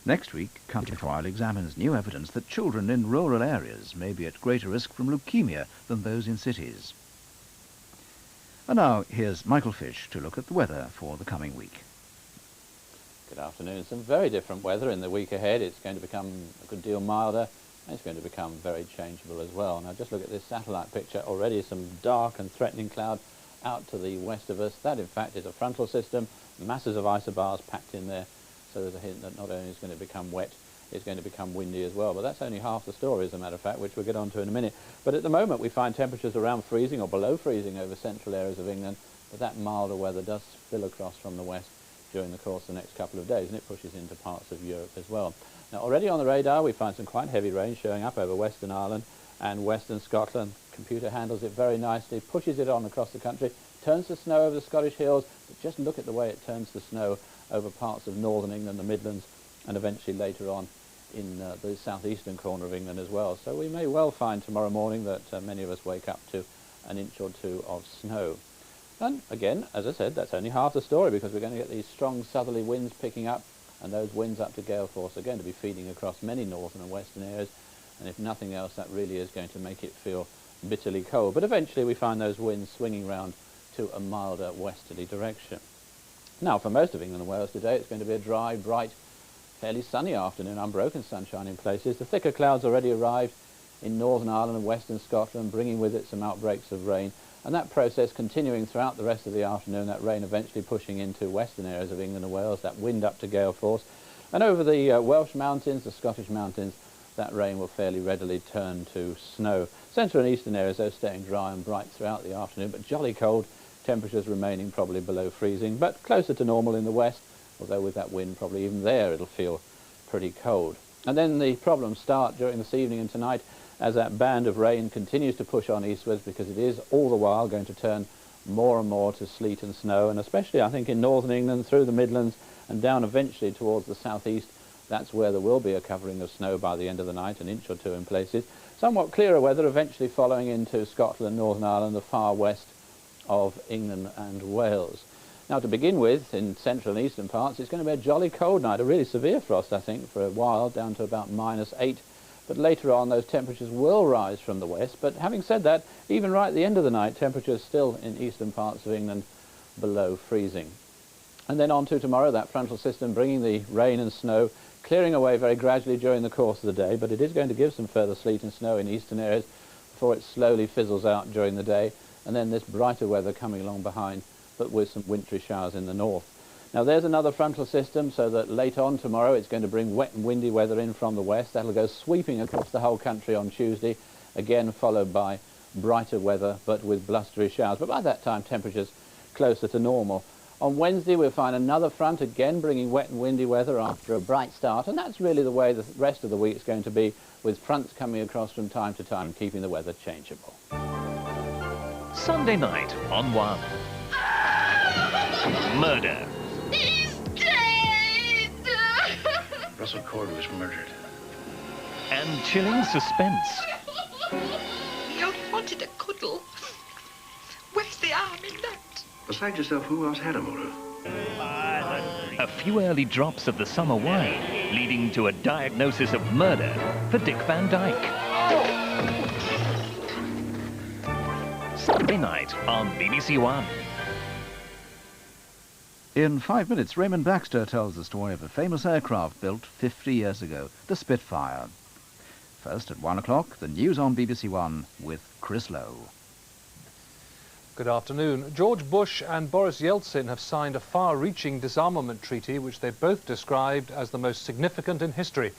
Next week, Caption examines new evidence that children in rural areas may be at greater risk from leukemia than those in cities. And now, here's Michael Fish to look at the weather for the coming week. Good afternoon. Some very different weather in the week ahead. It's going to become a good deal milder, and it's going to become very changeable as well. Now just look at this satellite picture. Already some dark and threatening cloud out to the west of us. That in fact is a frontal system, masses of isobars packed in there. So there's a hint that not only is it going to become wet, it's going to become windy as well. But that's only half the story, as a matter of fact, which we'll get on to in a minute. But at the moment we find temperatures around freezing or below freezing over central areas of England, but that milder weather does spill across from the west during the course of the next couple of days, and it pushes into parts of Europe as well. Now already on the radar we find some quite heavy rain showing up over Western Ireland and Western Scotland. Computer handles it very nicely, pushes it on across the country, turns the snow over the Scottish hills, but just look at the way it turns the snow over parts of northern England, the Midlands, and eventually later on in the southeastern corner of England as well. So we may well find tomorrow morning that many of us wake up to an inch or two of snow. And again, as I said, that's only half the story, because we're going to get these strong southerly winds picking up, and those winds up to gale force are going to be feeding across many northern and western areas, and if nothing else, that really is going to make it feel bitterly cold. But eventually we find those winds swinging round to a milder westerly direction. Now for most of England and Wales today, it's going to be a dry, bright, fairly sunny afternoon, unbroken sunshine in places. The thicker clouds already arrived in Northern Ireland and Western Scotland, bringing with it some outbreaks of rain. And that process continuing throughout the rest of the afternoon, that rain eventually pushing into western areas of England and Wales, that wind up to gale force. And over the Welsh mountains, the Scottish mountains, that rain will fairly readily turn to snow. Central and eastern areas, though, staying dry and bright throughout the afternoon, but jolly cold, temperatures remaining probably below freezing, but closer to normal in the west, although with that wind probably even there it'll feel pretty cold. And then the problems start during this evening and tonight, as that band of rain continues to push on eastwards, because it is all the while going to turn more and more to sleet and snow, and especially I think in northern England, through the Midlands and down eventually towards the southeast, that's where there will be a covering of snow by the end of the night, an inch or two in places. Somewhat clearer weather eventually following into Scotland, Northern Ireland, the far west of England and Wales. Now to begin with, in central and eastern parts, it's going to be a jolly cold night, a really severe frost I think for a while, down to about -8. But later on those temperatures will rise from the west. But having said that, even right at the end of the night, temperatures still in eastern parts of England below freezing. And then on to tomorrow, that frontal system bringing the rain and snow, clearing away very gradually during the course of the day, but it is going to give some further sleet and snow in eastern areas before it slowly fizzles out during the day, and then this brighter weather coming along behind, but with some wintry showers in the north. Now there's another frontal system, so that late on tomorrow it's going to bring wet and windy weather in from the west. That'll go sweeping across the whole country on Tuesday, again followed by brighter weather but with blustery showers. But by that time temperatures closer to normal. On Wednesday we'll find another front again bringing wet and windy weather after a bright start, and that's really the way the rest of the week is going to be, with fronts coming across from time to time, keeping the weather changeable. Sunday night on One. Murder. He's dead! Russell Cord was murdered. And chilling suspense. He only wanted a cuddle. Where's the harm in that? Besides yourself, who else had a motive? A few early drops of the summer wine, leading to a diagnosis of murder for Dick Van Dyke. Sunday night on BBC-1. In 5 minutes, Raymond Baxter tells the story of a famous aircraft built 50 years ago, the Spitfire. First at 1 o'clock, the news on BBC-1 with Chris Lowe. Good afternoon. George Bush and Boris Yeltsin have signed a far-reaching disarmament treaty which they both described as the most significant in history.